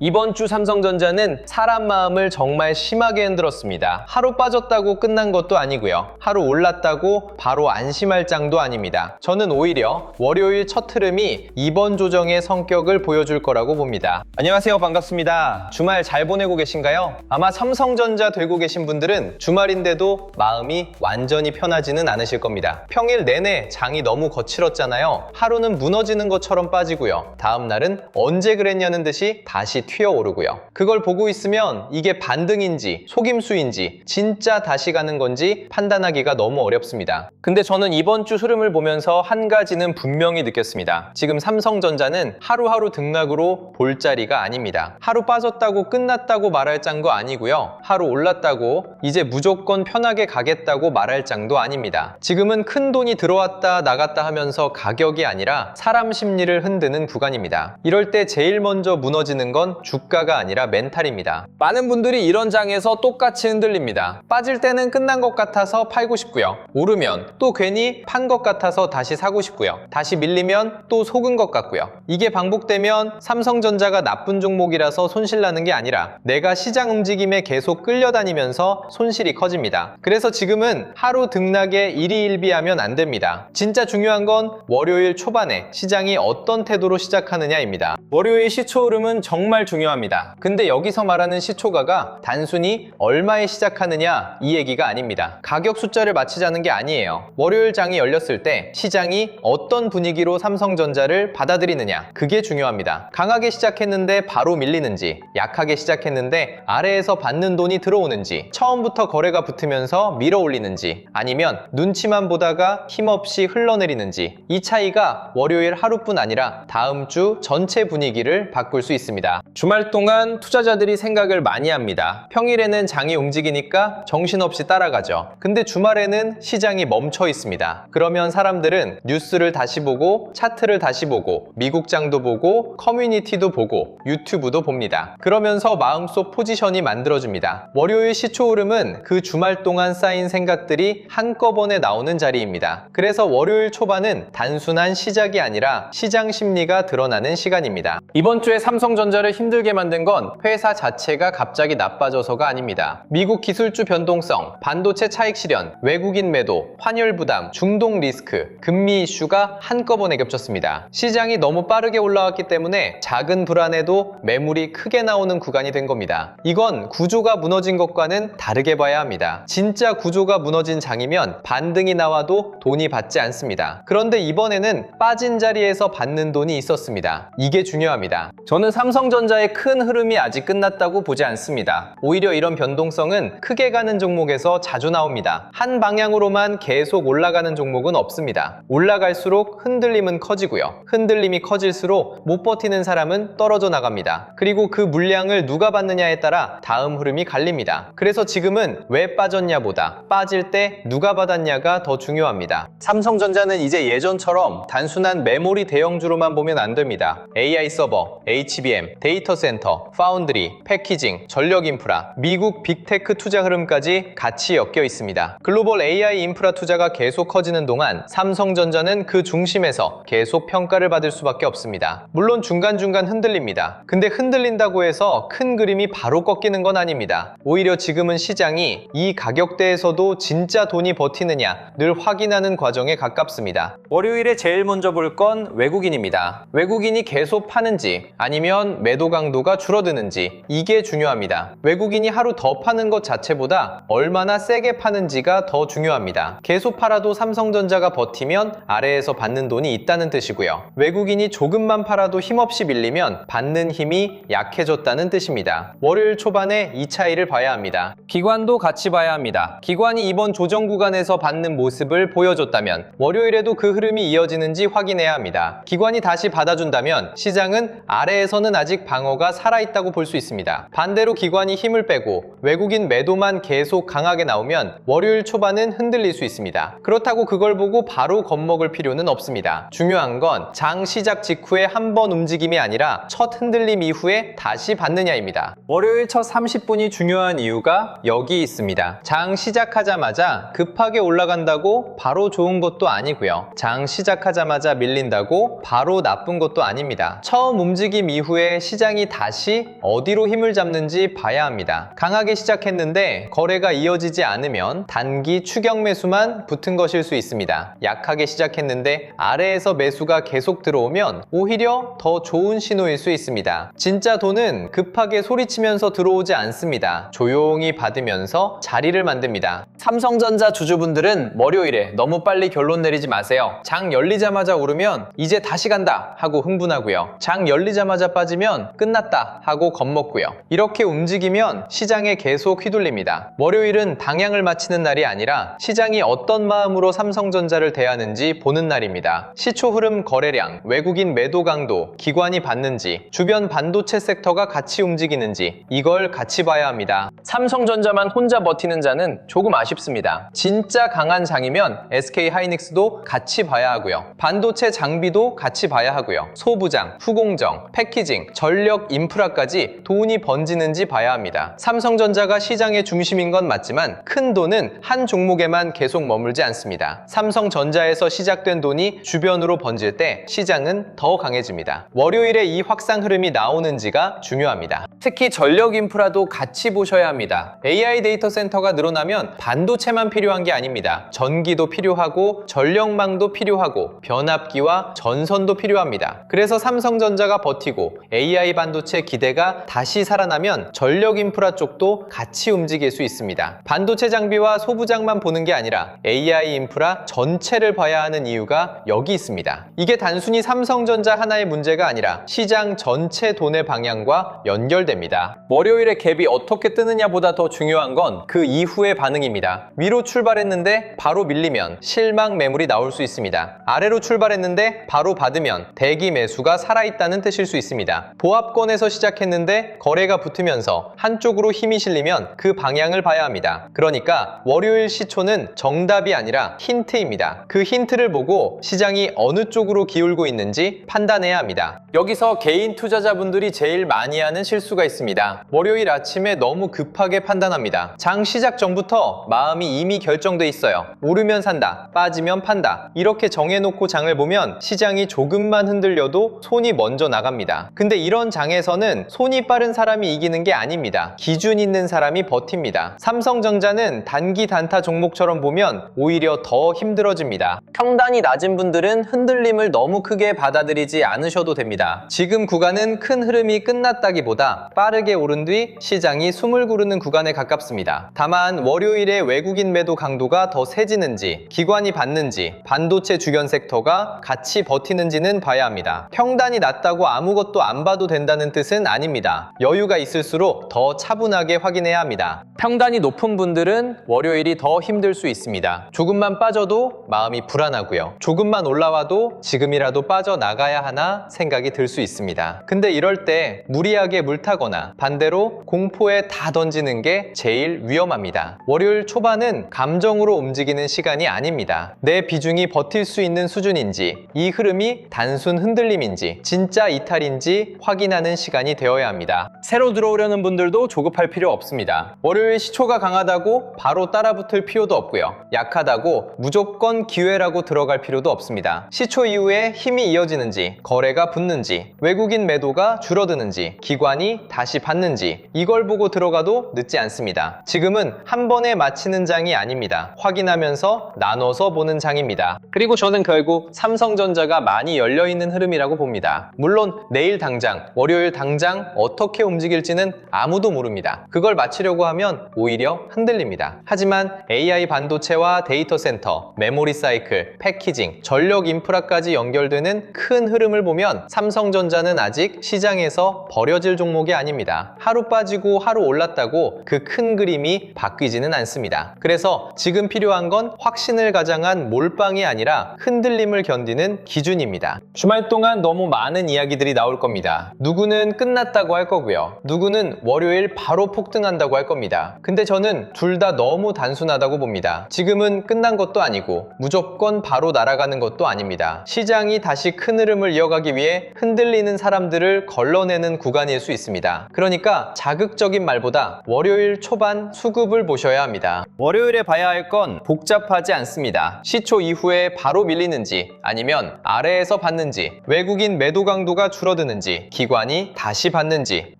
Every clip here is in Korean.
이번 주 삼성전자는 사람 마음을 정말 심하게 흔들었습니다. 하루 빠졌다고 끝난 것도 아니고요. 하루 올랐다고 바로 안심할 짱도 아닙니다. 저는 오히려 월요일 첫 흐름이 이번 조정의 성격을 보여줄 거라고 봅니다. 안녕하세요. 반갑습니다. 주말 잘 보내고 계신가요? 아마 삼성전자 들고 계신 분들은 주말인데도 마음이 완전히 편하지는 않으실 겁니다. 평일 내내 장이 너무 거칠었잖아요. 하루는 무너지는 것처럼 빠지고요. 다음 날은 언제 그랬냐는 듯이 다시 튀어오르고요. 그걸 보고 있으면 이게 반등인지 속임수인지 진짜 다시 가는 건지 판단하기가 너무 어렵습니다. 근데 저는 이번 주 흐름을 보면서 한 가지는 분명히 느꼈습니다. 지금 삼성전자는 하루하루 등락으로 볼 자리가 아닙니다. 하루 빠졌다고 끝났다고 말할 짱도 아니고요. 하루 올랐다고 이제 무조건 편하게 가겠다고 말할 짱도 아닙니다. 지금은 큰 돈이 들어왔다 나갔다 하면서 가격이 아니라 사람 심리를 흔드는 구간입니다. 이럴 때 제일 먼저 무너지는 건 주가가 아니라 멘탈입니다. 많은 분들이 이런 장에서 똑같이 흔들립니다. 빠질 때는 끝난 것 같아서 팔고 싶고요. 오르면 또 괜히 판 것 같아서 다시 사고 싶고요. 다시 밀리면 또 속은 것 같고요. 이게 반복되면 삼성전자가 나쁜 종목이라서 손실나는 게 아니라 내가 시장 움직임에 계속 끌려다니면서 손실이 커집니다. 그래서 지금은 하루 등락에 일희일비하면 안 됩니다. 진짜 중요한 건 월요일 초반에 시장이 어떤 태도로 시작하느냐입니다. 월요일 시초 흐름은 정말 중요합니다. 근데 여기서 말하는 시초가가 단순히 얼마에 시작하느냐 이 얘기가 아닙니다. 가격 숫자를 맞추자는 게 아니에요. 월요일 장이 열렸을 때 시장이 어떤 분위기로 삼성전자를 받아들이느냐 그게 중요합니다. 강하게 시작했는데 바로 밀리는지, 약하게 시작했는데 아래에서 받는 돈이 들어오는지, 처음부터 거래가 붙으면서 밀어 올리는지, 아니면 눈치만 보다가 힘없이 흘러내리는지, 이 차이가 월요일 하루뿐 아니라 다음 주 전체 분위기를 바꿀 수 있습니다. 주말 동안 투자자들이 생각을 많이 합니다. 평일에는 장이 움직이니까 정신없이 따라가죠. 근데 주말에는 시장이 멈춰 있습니다. 그러면 사람들은 뉴스를 다시 보고 차트를 다시 보고 미국 장도 보고 커뮤니티도 보고 유튜브도 봅니다. 그러면서 마음속 포지션이 만들어집니다. 월요일 시초 흐름은 그 주말 동안 쌓인 생각들이 한꺼번에 나오는 자리입니다. 그래서 월요일 초반은 단순한 시작이 아니라 시장 심리가 드러나는 시간입니다. 이번 주에 삼성전자를 힘들게 만든 건 회사 자체가 갑자기 나빠져서가 아닙니다. 미국 기술주 변동성, 반도체 차익 실현, 외국인 매도, 환율 부담, 중동 리스크, 금리 이슈가 한꺼번에 겹쳤습니다. 시장이 너무 빠르게 올라왔기 때문에 작은 불안에도 매물이 크게 나오는 구간이 된 겁니다. 이건 구조가 무너진 것과는 다르게 봐야 합니다. 진짜 구조가 무너진 장이면 반등이 나와도 돈이 받지 않습니다. 그런데 이번에는 빠진 자리에서 받는 돈이 있었습니다. 이게 중요합니다. 저는 삼성전자의 큰 흐름이 아직 끝났다고 보지 않습니다. 오히려 이런 변동성은 크게 가는 종목에서 자주 나옵니다. 한 방향으로만 계속 올라가는 종목은 없습니다. 올라갈수록 흔들림은 커지고요. 흔들림이 커질수록 못 버티는 사람은 떨어져 나갑니다. 그리고 그 물량을 누가 받느냐에 따라 다음 흐름이 갈립니다. 그래서 지금은 왜 빠졌냐보다 빠질 때 누가 받았냐가 더 중요합니다. 삼성전자는 이제 예전처럼 단순한 메모리 대형주로만 보면 안 됩니다. AI 서버, HBM, 데이터 센터, 파운드리, 패키징, 전력 인프라, 미국 빅테크 투자 흐름까지 같이 엮여 있습니다. 글로벌 AI 인프라 투자가 계속 커지는 동안 삼성전자는 그 중심에서 계속 평가를 받을 수밖에 없습니다. 물론 중간중간 흔들립니다. 근데 흔들린다고 해서 큰 그림이 바로 꺾이는 건 아닙니다. 오히려 지금은 시장이 이 가격대에서도 진짜 돈이 버티느냐 늘 확인하는 과정에 가깝습니다. 월요일에 제일 먼저 볼 건 외국인입니다. 외국인이 계속 파는지 아니면 매도 강도가 줄어드는지 이게 중요합니다. 외국인이 하루 더 파는 것 자체보다 얼마나 세게 파는지가 더 중요합니다. 계속 팔아도 삼성전자가 버티면 아래에서 받는 돈이 있다는 뜻이고요. 외국인이 조금만 팔아도 힘없이 밀리면 받는 힘이 약해졌다는 뜻입니다. 월요일 초반에 이 차이를 봐야 합니다. 기관도 같이 봐야 합니다. 기관이 이번 조정 구간에서 받는 모습을 보여줬다면 월요일에도 그 흐름이 이어지는지 확인해야 합니다. 기관이 다시 받아준다면 시장은 아래에서는 아직 방어가 살아있다고 볼 수 있습니다. 반대로 기관이 힘을 빼고 외국인 매도만 계속 강하게 나오면 월요일 초반은 흔들릴 수 있습니다. 그렇다고 그걸 보고 바로 겁먹을 필요는 없습니다. 중요한 건 장 시작 직후에 한 번 움직임이 아니라 첫 흔들림 이후에 다시 받느냐입니다. 월요일 첫 30분이 중요한 이유가 여기 있습니다. 장 시작하자마자 급하게 올라간다고 바로 좋은 것도 아니고요. 장 시작하자마자 밀린다고 바로 나쁜 것도 아닙니다. 처음 움직임 이후에 시장 시장이 다시 어디로 힘을 잡는지 봐야 합니다. 강하게 시작했는데 거래가 이어지지 않으면 단기 추격 매수만 붙은 것일 수 있습니다. 약하게 시작했는데 아래에서 매수가 계속 들어오면 오히려 더 좋은 신호일 수 있습니다. 진짜 돈은 급하게 소리치면서 들어오지 않습니다. 조용히 받으면서 자리를 만듭니다. 삼성전자 주주분들은 월요일에 너무 빨리 결론 내리지 마세요. 장 열리자마자 오르면 이제 다시 간다 하고 흥분하고요. 장 열리자마자 빠지면 끝났다 하고 겁먹고요. 이렇게 움직이면 시장에 계속 휘둘립니다. 월요일은 방향을 맞히는 날이 아니라 시장이 어떤 마음으로 삼성전자를 대하는지 보는 날입니다. 시초 흐름, 거래량, 외국인 매도 강도, 기관이 받는지, 주변 반도체 섹터가 같이 움직이는지 이걸 같이 봐야 합니다. 삼성전자만 혼자 버티는 자는 조금 아쉽습니다. 진짜 강한 장이면 SK하이닉스도 같이 봐야 하고요. 반도체 장비도 같이 봐야 하고요. 소부장, 후공정, 패키징, 전력, 인프라까지 돈이 번지는지 봐야 합니다. 삼성전자가 시장의 중심인 건 맞지만 큰 돈은 한 종목에만 계속 머물지 않습니다. 삼성전자에서 시작된 돈이 주변으로 번질 때 시장은 더 강해집니다. 월요일에 이 확산 흐름이 나오는지가 중요합니다. 특히 전력 인프라도 같이 보셔야 합니다. AI 데이터 센터가 늘어나면 반도체만 필요한 게 아닙니다. 전기도 필요하고 전력망도 필요하고 변압기와 전선도 필요합니다. 그래서 삼성전자가 버티고 AI 반도체 기대가 다시 살아나면 전력 인프라 쪽도 같이 움직일 수 있습니다. 반도체 장비와 소부장만 보는 게 아니라 AI 인프라 전체를 봐야 하는 이유가 여기 있습니다. 이게 단순히 삼성전자 하나의 문제가 아니라 시장 전체 돈의 방향과 연결됩니다. 월요일에 갭이 어떻게 뜨느냐보다 더 중요한 건 그 이후의 반응입니다. 위로 출발했는데 바로 밀리면 실망 매물이 나올 수 있습니다. 아래로 출발했는데 바로 받으면 대기 매수가 살아있다는 뜻일 수 있습니다. 보합권에서 시작했는데 거래가 붙으면서 한쪽으로 힘이 실리면 그 방향을 봐야 합니다. 그러니까 월요일 시초는 정답이 아니라 힌트입니다. 그 힌트를 보고 시장이 어느 쪽으로 기울고 있는지 판단해야 합니다. 여기서 개인 투자자분들이 제일 많이 하는 실수가 있습니다. 월요일 아침에 너무 급하게 판단합니다. 장 시작 전부터 마음이 이미 결정돼 있어요. 오르면 산다, 빠지면 판다. 이렇게 정해놓고 장을 보면 시장이 조금만 흔들려도 손이 먼저 나갑니다. 근데 이런 장에서는 손이 빠른 사람이 이기는 게 아닙니다. 기준 있는 사람이 버팁니다. 삼성전자는 단기 단타 종목처럼 보면 오히려 더 힘들어집니다. 평단이 낮은 분들은 흔들림을 너무 크게 받아들이지 않으셔도 됩니다. 지금 구간은 큰 흐름이 끝났다기보다 빠르게 오른 뒤 시장이 숨을 고르는 구간에 가깝습니다. 다만 월요일에 외국인 매도 강도가 더 세지는지, 기관이 받는지, 반도체 주변 섹터가 같이 버티는지는 봐야 합니다. 평단이 낮다고 아무것도 안 봐도 된다는 뜻은 아닙니다. 여유가 있을수록 더 차분하게 확인해야 합니다. 평단이 높은 분들은 월요일이 더 힘들 수 있습니다. 조금만 빠져도 마음이 불안하고요. 조금만 올라와도 지금이라도 빠져나가야 하나 생각이 들 수 있습니다. 근데 이럴 때 무리하게 물타거나 반대로 공포에 다 던지는 게 제일 위험합니다. 월요일 초반은 감정으로 움직이는 시간이 아닙니다. 내 비중이 버틸 수 있는 수준인지, 이 흐름이 단순 흔들림인지, 진짜 이탈인지 확인하는 시간이 되어야 합니다. 새로 들어오려는 분들도 조급할 필요 없습니다. 월요일 시초가 강하다고 바로 따라붙을 필요도 없고요. 약하다고 무조건 기회라고 들어갈 필요도 없습니다. 시초 이후에 힘이 이어지는지, 거래가 붙는지, 외국인 매도가 줄어드는지, 기관이 다시 받는지 이걸 보고 들어가도 늦지 않습니다. 지금은 한 번에 마치는 장이 아닙니다. 확인하면서 나눠서 보는 장입니다. 그리고 저는 결국 삼성전자가 많이 열려있는 흐름이라고 봅니다. 물론 내일 당장, 월요일 당장 어떻게 움직일지는 아무도 모릅니다. 그걸 맞추려고 하면 오히려 흔들립니다. 하지만 AI 반도체와 데이터 센터, 메모리 사이클, 패키징, 전력 인프라까지 연결되는 큰 흐름을 보면 삼성전자는 아직 시장에서 버려질 종목이 아닙니다. 하루 빠지고 하루 올랐다고 그 큰 그림이 바뀌지는 않습니다. 그래서 지금 필요한 건 확신을 가장한 몰빵이 아니라 흔들림을 견디는 기준입니다. 주말 동안 너무 많은 이야기들이 나올 겁니다. 누구는 끝났다고 할 거고요. 누구는 월요일 바로 폭등한다고 할 겁니다. 근데 저는 둘 다 너무 단순하다고 봅니다. 지금은 끝난 것도 아니고 무조건 바로 날아가는 것도 아닙니다. 시장이 다시 큰 흐름을 이어가기 위해 흔들리는 사람들을 걸러내는 구간일 수 있습니다. 그러니까 자극적인 말보다 월요일 초반 수급을 보셔야 합니다. 월요일에 봐야 할 건 복잡하지 않습니다. 시초 이후에 바로 밀리는지 아니면 아래에서 받는지, 외국인 매도 강도가 줄어드는지, 기관 기관이 다시 받는지,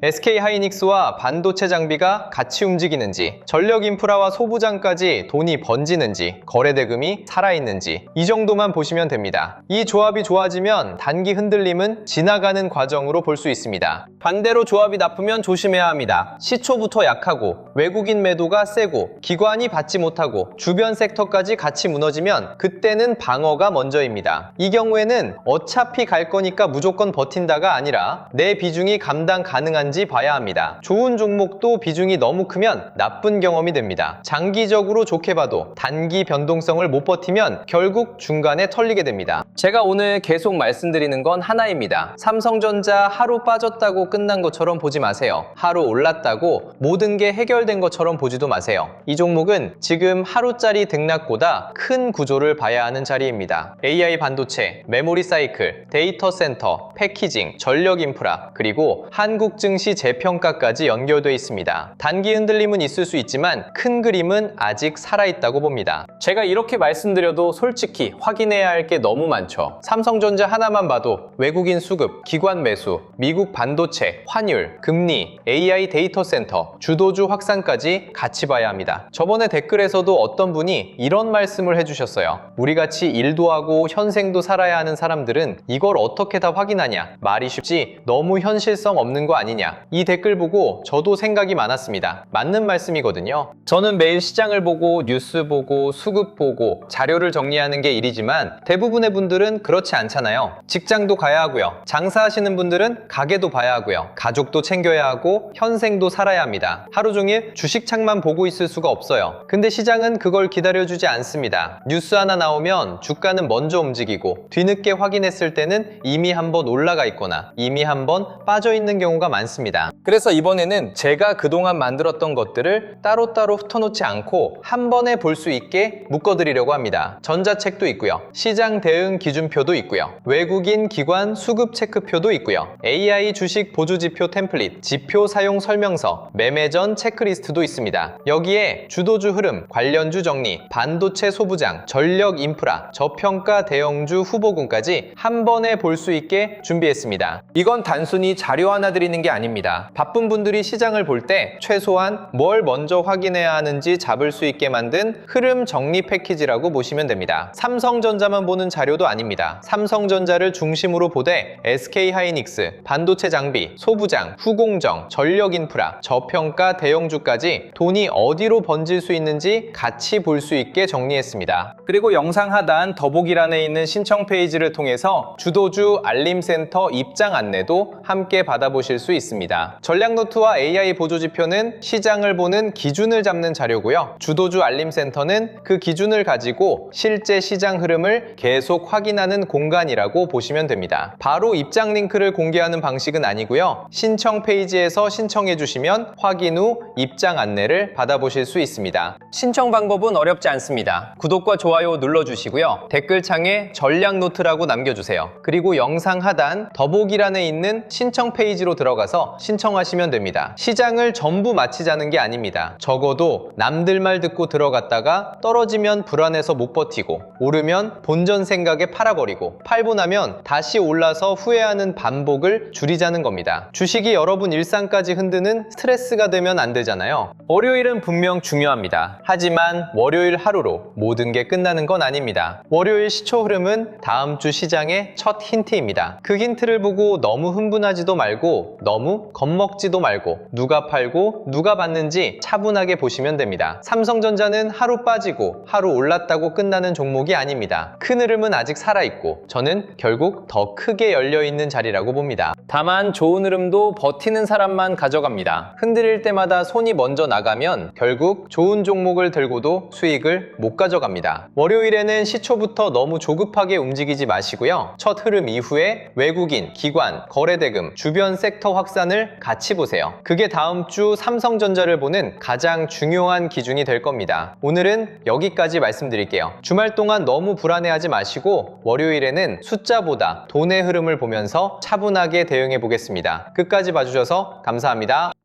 SK하이닉스와 반도체 장비가 같이 움직이는지, 전력 인프라와 소부장까지 돈이 번지는지, 거래대금이 살아있는지, 이 정도만 보시면 됩니다. 이 조합이 좋아지면 단기 흔들림은 지나가는 과정으로 볼 수 있습니다. 반대로 조합이 나쁘면 조심해야 합니다. 시초부터 약하고 외국인 매도가 세고 기관이 받지 못하고 주변 섹터까지 같이 무너지면 그때는 방어가 먼저입니다. 이 경우에는 어차피 갈 거니까 무조건 버틴다가 아니라 내 비중이 감당 가능한지 봐야 합니다. 좋은 종목도 비중이 너무 크면 나쁜 경험이 됩니다. 장기적으로 좋게 봐도 단기 변동성을 못 버티면 결국 중간에 털리게 됩니다. 제가 오늘 계속 말씀드리는 건 하나입니다. 삼성전자 하루 빠졌다고 끝난 것처럼 보지 마세요. 하루 올랐다고 모든 게 해결된 것처럼 보지도 마세요. 이 종목은 지금 하루짜리 등락보다 큰 구조를 봐야 하는 자리입니다. AI 반도체, 메모리 사이클, 데이터 센터, 패키징, 전력 인프라, 그리고 한국 증시 재평가까지 연결되어 있습니다. 단기 흔들림은 있을 수 있지만 큰 그림은 아직 살아있다고 봅니다. 제가 이렇게 말씀드려도 솔직히 확인해야 할 게 너무 많죠. 삼성전자 하나만 봐도 외국인 수급, 기관 매수, 미국 반도체, 환율, 금리, AI 데이터 센터, 주도주 확산까지 같이 봐야 합니다. 저번에 댓글에서도 어떤 분이 이런 말씀을 해주셨어요. 우리같이 일도 하고 현생도 살아야 하는 사람들은 이걸 어떻게 다 확인하냐? 말이 쉽지 너무 현실성 없는 거 아니냐? 이 댓글 보고 저도 생각이 많았습니다. 맞는 말씀이거든요. 저는 매일 시장을 보고 뉴스 보고 수급 보고 자료를 정리하는 게 일이지만 대부분의 분들은 그렇지 않잖아요. 직장도 가야 하고요. 장사하시는 분들은 가게도 봐야 하고요. 가족도 챙겨야 하고 현생도 살아야 합니다. 하루 종일 주식창만 보고 있을 수가 없어요. 근데 시장은 그걸 기다려주지 않습니다. 뉴스 하나 나오면 주가는 먼저 움직이고 뒤늦게 확인했을 때는 이미 한번 올라가 있거나 이미 한번 빠져 있는 경우가 많습니다. 그래서 이번에는 제가 그동안 만들었던 것들을 따로따로 흩어놓지 않고 한 번에 볼 수 있게 묶어드리려고 합니다. 전자책도 있고요. 시장 대응 기준표도 있고요. 외국인 기관 수급 체크표도 있고요. AI 주식 보조지표 템플릿, 지표 사용 설명서, 매매 전 체크리스트도 있습니다. 여기에 주도주 흐름, 관련주 정리, 반도체 소부장, 전력 인프라, 저평가 대형주 후보군까지 한 번에 볼 수 있게 준비했습니다. 이건 단순히 자료 하나 드리는 게 아닙니다. 바쁜 분들이 시장을 볼 때 최소한 뭘 먼저 확인해야 하는지 잡을 수 있게 만든 흐름 정리 패키지라고 보시면 됩니다. 삼성전자만 보는 자료도 아닙니다. 삼성전자를 중심으로 보되 SK하이닉스, 반도체 장비, 소부장, 후공정, 전력 인프라, 저평가 대형주까지 돈이 어디로 번질 수 있는지 같이 볼 수 있게 정리했습니다. 그리고 영상 하단 더보기란에 있는 신청 페이지를 통해서 주도주 알림센터 입장 안내도 함께 받아보실 수 있습니다. 전략노트와 AI 보조지표는 시장을 보는 기준을 잡는 자료고요. 주도주 알림센터는 그 기준을 가지고 실제 시장 흐름을 계속 확인하는 공간이라고 보시면 됩니다. 바로 입장 링크를 공개하는 방식은 아니고요. 신청 페이지에서 신청해 주시면 확인 후 입장 안내를 받아보실 수 있습니다. 신청 방법은 어렵지 않습니다. 구독과 좋아요 눌러주시고요. 댓글창에 전략노트라고 남겨주세요. 그리고 영상 하단 더보기란에 있는 신청 페이지로 들어가서 신청하시면 됩니다. 시장을 전부 마치자는 게 아닙니다. 적어도 남들 말 듣고 들어갔다가 떨어지면 불안해서 못 버티고 오르면 본전 생각에 팔아버리고 팔고 나면 다시 올라서 후회하는 반복을 줄이자는 겁니다. 주식이 여러분 일상까지 흔드는 스트레스가 되면 안 되잖아요. 월요일은 분명 중요합니다. 하지만 월요일 하루로 모든 게 끝나는 건 아닙니다. 월요일 시초 흐름은 다음 주 시장의 첫 힌트입니다. 그 힌트를 보고 너무 흥분하지도 말고 너무 겁먹지도 말고 누가 팔고 누가 받는지 차분하게 보시면 됩니다. 삼성전자는 하루 빠지고 하루 올랐다고 끝나는 종목이 아닙니다. 큰 흐름은 아직 살아있고 저는 결국 더 크게 열려있는 자리라고 봅니다. 다만 좋은 흐름도 버티는 사람만 가져갑니다. 흔들릴 때마다 손이 먼저 나가면 결국 좋은 종목을 들고도 수익을 못 가져갑니다. 월요일에는 시초부터 너무 조급하게 움직이지 마시고요. 첫 흐름 이후에 외국인, 기관, 거래대금, 주변 섹터 확산을 같이 보세요. 그게 다음 주 삼성전자를 보는 가장 중요한 기준이 될 겁니다. 오늘은 여기까지 말씀드릴게요. 주말 동안 너무 불안해하지 마시고 월요일에는 숫자보다 돈의 흐름을 보면서 차분하게 대응해 보겠습니다. 끝까지 봐주셔서 감사합니다.